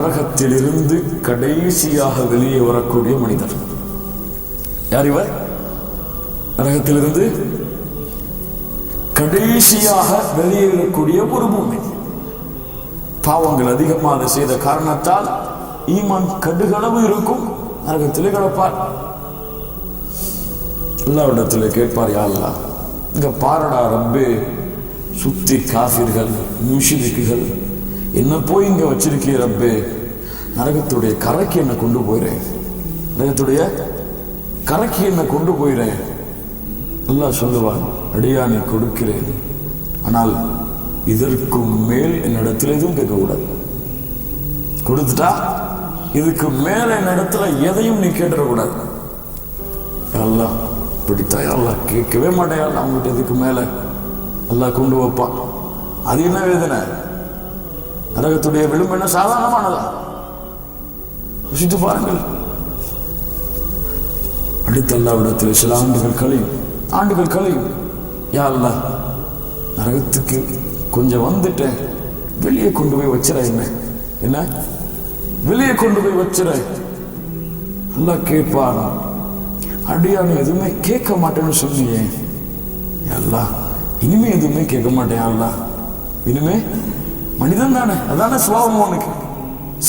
நரகத்திலிருந்து கடைசியாக வெளியே வரக்கூடிய மனிதர் யார் இவர்? நரகத்திலிருந்து கடைசியாக வெளியேறக்கூடிய ஒரு பூமி. பாவங்கள் அதிகமாக செய்த காரணத்தால் ஈமான் கடுகளவு இருக்கும், நரகத்திலே கிடப்பார். எல்லாவிடத்திலே கேட்பார், யா அல்லாஹ், இங்க பாரடா ரப்பே, சுத்தி காஃபிர்கள் முஷ்ரிக்குகள், என்ன போய் இங்க வச்சிருக்கிய ரப்பே, நரகத்துடைய கரைக்கு என்ன கொண்டு போயிறேன், நரகத்துடைய கரைக்கு என்ன கொண்டு போயிறேன். அல்லாஹ் சொல்லுவான், அடியானை கொடுக்கிறேன், ஆனால் இதற்கு மேல் என்னிடத்துல எதுவும் கேட்கக்கூடாது. கொடுத்துட்டா இதுக்கு மேல என்னிடத்துல எதையும் நீ கேட்டுறக்கூடாது. அல்லாஹ் பிடித்தா அல்லாஹ் கேட்கவே மாட்டேன், அவங்ககிட்ட இதுக்கு மேல அல்லாஹ் கொண்டு வைப்பான். அது என்ன வேதனை? நரகத்துடைய விளிம்பு என்ன சாதாரணமானதா? யோசித்து பாருங்கள். அடுத்த அல்லாஹ்விடத்தில் சில ஆண்டுகள் கழியும். யா அல்லாஹ், நரகத்துக்கு கொஞ்சம் வந்துட்டேன், வெளியே கொண்டு போய் வச்சிட, என்ன வெளியே கொண்டு போய் வச்சிட. அல்லாஹ் கேட்பான், அடியானு எதுவுமே கேட்க மாட்டேன்னு சொன்னியே, அல்லாஹ் இனிமே எதுவுமே கேட்க மாட்டேன். அல்லாஹ் இனிமே மனிதன் தானே, அதான சுபாவம் அவனுக்கு.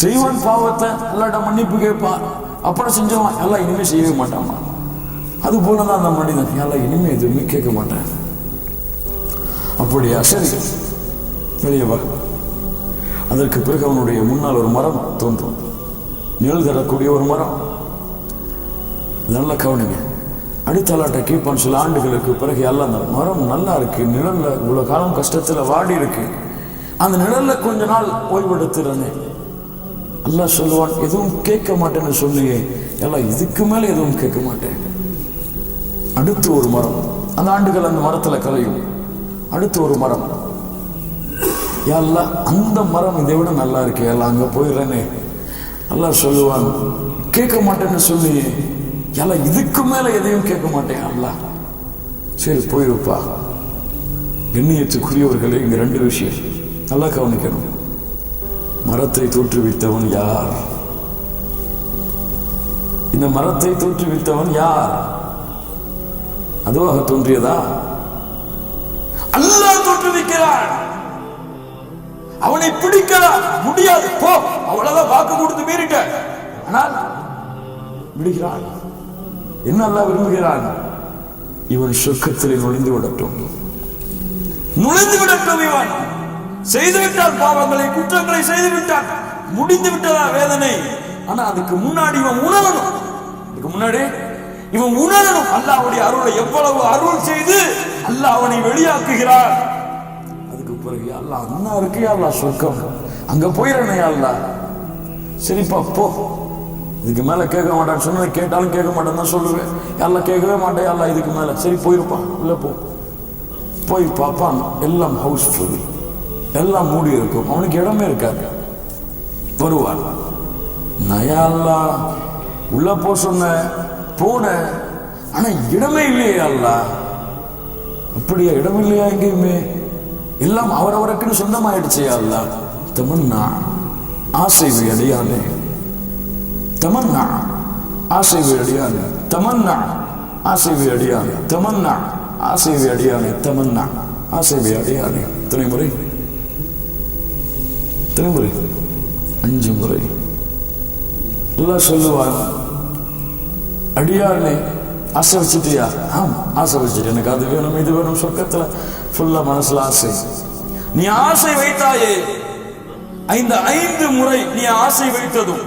செய்வான் பாவத்தை, அல்லாட்ட மன்னிப்பு கேட்பான், அப்புறம் செஞ்சவன் எல்லாம் இனிமே செய்யவே மாட்டாமா. அது போலதான் அந்த மனிதன், எல்லாம் இனிமே எதுவுமே கேட்க மாட்டேன். அப்படியா, சரி வெளியே வா. அதற்கு பிறகு அவனுடைய முன்னால் ஒரு மரம் தோன்றும், நிழல் தரக்கூடிய ஒரு மரம். நல்லா கவனிங்க. அடுத்த அல்லாட்ட கேட்பான், சில ஆண்டுகளுக்கு பிறகு எல்லாம் அந்த மரம் நல்லா இருக்கு, நிழல்ல இவ்வளவு காலம் கஷ்டத்துல வாடி இருக்கு, அந்த நிழல்ல கொஞ்ச நாள் ஓய்வெடுத்துறனே. அல்லாஹ் சொல்லுவான், எதுவும் கேட்க மாட்டேன்னு சொல்லியே, எல்லாம் இதுக்கு மேல எதுவும் கேட்க மாட்டேன். அடுத்து ஒரு மரம், அந்த ஆண்டுகள் அந்த மரத்துல கலையும். அடுத்து ஒரு மரம், யா அல்லாஹ் அந்த மரம் இதை விட நல்லா இருக்கு, எல்லாம் அங்க போயிடுறேனே. அல்லாஹ் சொல்லுவான், கேட்க மாட்டேன்னு சொல்லியே, எல்லாம் இதுக்கு மேல எதையும் கேட்க மாட்டேன். அல்லாஹ் சரி போயிருப்பா. கண்ணியத்துக்குரியவர்களே, இங்க ரெண்டு விஷயம் நல்லா கவனிக்கணும். மரத்தை தோற்றுவித்தவன் யார்? இந்த மரத்தை தோற்றுவித்தவன் யார்? அதுவாக தோன்றியதா? அல்லாஹ் தோற்றுவிக்கிறான். அவனை பிடிக்க முடியாது, போ, அவ்வளவுதான், வாக்கு கொடுத்து மீறிட்ட. ஆனால் விடுகிறான். என்ன அல்லாஹ் விரும்புகிறான்? இவன் சொர்க்கத்திலே நுழைந்து விடட்டும். இவன் செய்துவிட்டால் பாவங்களை, குற்றங்களை செய்துவிட்டான், முடிந்து விட்டதா வேதனை. ஆனா அதுக்கு முன்னாடி இவன் உணரணும். அல்லாஹ்வுடைய அருளை எவ்வளவு அருள் செய்து அல்லாஹ் அவனை வெளியாக்குகிறார். அதுக்கு பிறகு அல்லாஹ் அண்ணா இருக்கு, அல்லாஹ் சொர்க்கம், அங்க போயிடனே. அல்லாஹ் சரிப்பா போ, இதுக்கு மேல கேட்க மாட்டான்னு சொன்ன, கேட்டாலும் கேட்க மாட்டேன்னு தான் சொல்லுவேன். எல்லாம் கேட்கவே மாட்டேன். எல்லாம் இதுக்கு மேல சரி போயிருப்பான். உள்ள போய் பார்ப்பான், எல்லாம் ஹவுஸ்ஃபுல், எல்லாம் மூடி இருக்கும், அவனுக்கு இடமே இருக்காது. வருவான், நயா அல்லாஹ் உள்ள போ சொன்ன, போன, ஆனா இடமே இல்லையே. அல்லாஹ் அப்படியா? இடம் இல்லையா எங்கேயுமே? எல்லாம் அவரவருக்குன்னு சொந்தமாயிடுச்சே. அல்லாஹ் தமன்னா ஆசைவை அடையானே, தமன்னா ஆசைவை அடியானே, தமன்னா ஆசைவை அடியானே, தமன்னா ஆசைவை அடியானே, தமன்னா ஆசைவை அடியானே. எத்தனை முறை? 5 முறை. அல்லாஹ் சொல்லுவான், அடியானே ஆசை வச்சுட்டியா? ஆம், ஆசை வச்சுட்டு, எனக்கு அது வேணும் இது வேணும், சொர்க்கத்துல ஃபுல்லா மனசுல ஆசை. நீ ஆசை வைத்தாயே, 5 முறை நீ ஆசை வைத்ததும்,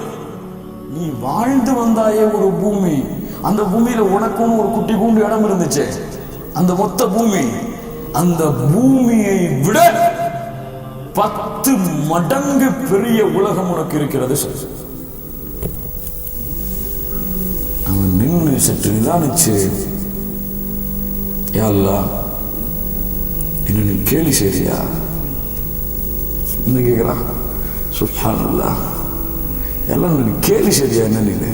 நீ வாழ்ந்து வந்தாயே ஒரு பூமி, அந்த பூமியில உனக்குன்னு ஒரு குட்டி கூண்டு இடம் இருந்துச்சு, அந்த மொத்த பூமி, அந்த பூமியை விட 10 மடங்கு பெரிய உலகம் உனக்கு இருக்கிறது. அவன் நின்று சற்று நிதானிச்சு, யா அல்லாஹ் என்ன நீ கேலி செய்றியா என்ன கேட்கிறான். சுப்ஹானல்லாஹ், எல்லாம் நீ கேலி செய்றியா என்ன? நீ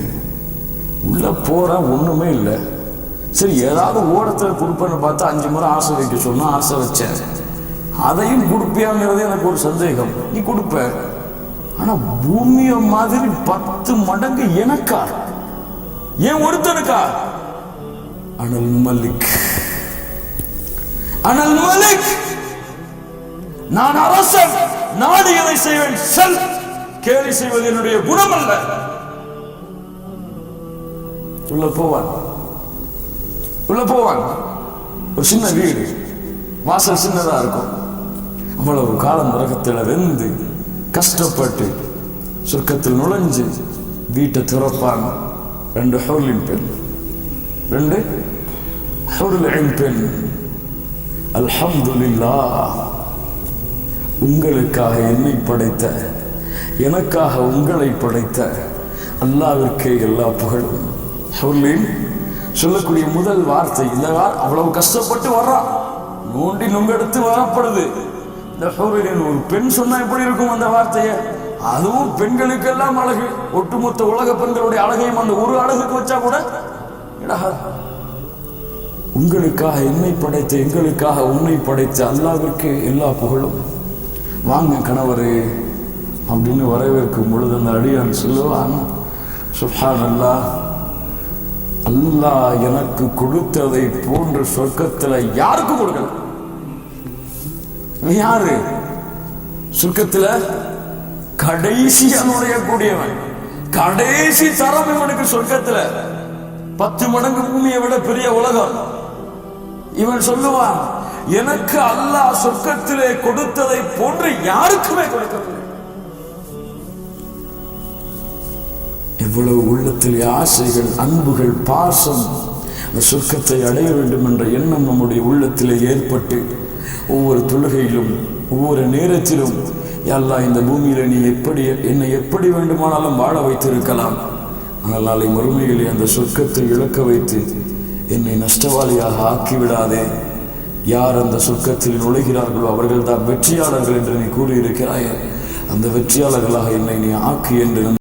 உள்ள போற ஒண்ணுமே இல்லை, சரி ஏதாவது ஓரத்தில் கொடுப்பேன்னு பார்த்தா 5 முறை ஆசை வைக்க சொன்னா ஆசை வச்சேன், அதையும் கொடுப்பியாங்கிறது எனக்கு ஒரு சந்தேகம். நீ கொடுப்ப, ஆனா பூமிய மாதிரி 10 மடங்கு எனக்கா? ஏன் ஒருத்தனுக்கா? அனல் மலிக், அனல் மலிக், நான் அரசன், நாடு எதை செய்வேன் செல். கேலி செய்வது என்னுடைய குணம் அல்ல. உள்ள போவான், உள்ள போவான். ஒரு சின்ன வீடு, வாசல் சின்னதா இருக்கும். அவ்வளவு காலம் நரகத்தில் வெந்து கஷ்டப்பட்டு சொர்க்கத்தில் நுழைஞ்சு வீட்டை திறப்பான். 2 ஹூரின் பெண், 2 ஹூரின் பெண். அல்ஹம்துலில்லாஹ், உங்களுக்காக என்னை படைத்த, எனக்காக உங்களை படைத்த அல்லாஹ்விற்கே எல்லா புகழும். ஹூரின் சொல்லக்கூடிய முதல் வார்த்தை இந்த. அவ்வளவு கஷ்டப்பட்டு வர்றான், நோண்டி நுங்கெடுத்து வரப்படுது. இந்த ஹூரின் ஒரு பெண் சொன்னா எப்படி இருக்கும் அந்த வார்த்தையை? அதுவும் பெண்களுக்கெல்லாம் அழகு. ஒட்டுமொத்த உலக பெண்களுடைய அழகையும் அந்த ஒரு அழகுக்கு வச்சா கூட உங்களுக்காக என்னை படைத்த, எங்களுக்காக உன்னை படைத்த அல்லாஹ்விற்கு எல்லா புகழும். வாங்க கணவரே அப்படின்னு வரவேற்கும் பொழுது அந்த அடியான் சொல்லுவான், சுப்ஹானல்லாஹ், அல்லாஹ் எனக்கு கொடுத்ததை போன்ற சொர்க்கத்தில் யாருக்கும் கொடுக்கல. யாரு சொர்க்கத்துல கடைசியா நுழையக்கூடியவன், கடைசி தரம் இவனுக்கு சொர்க்கத்துல 10 மடங்கு பூமியை விட பெரிய உலகம். இவன் சொல்லுவான், எனக்கு அல்லாஹ் சொர்க்கத்திலே கொடுத்ததை போன்று யாருக்குமே கொடுக்கவில்லை. எவ்வளவு உள்ளத்திலே ஆசைகள், அன்புகள், பாசம், அந்த சொர்க்கத்தை அடைய வேண்டும் என்ற எண்ணம் நம்முடைய உள்ளத்திலே ஏற்பட்டு ஒவ்வொரு தொழுகையிலும் ஒவ்வொரு நேரத்திலும், யா அல்லாஹ், இந்த பூமியில நீ என்னை எப்படி வேண்டுமானாலும் வாழ வைத்திருக்கலாம், ஆனால் நாளை மறுமையிலே அந்த சொர்க்கத்தை இழக்க வைத்து என்னை நஷ்டவாளியாக ஆக்கிவிடாதே. யார் அந்த சொர்க்கத்தில் நுழைகிறார்களோ அவர்கள் தான் வெற்றியாளர்கள் என்று நீ கூறியிருக்கிறாய். அந்த வெற்றியாளர்களாக என்னை நீ ஆக்கு என்று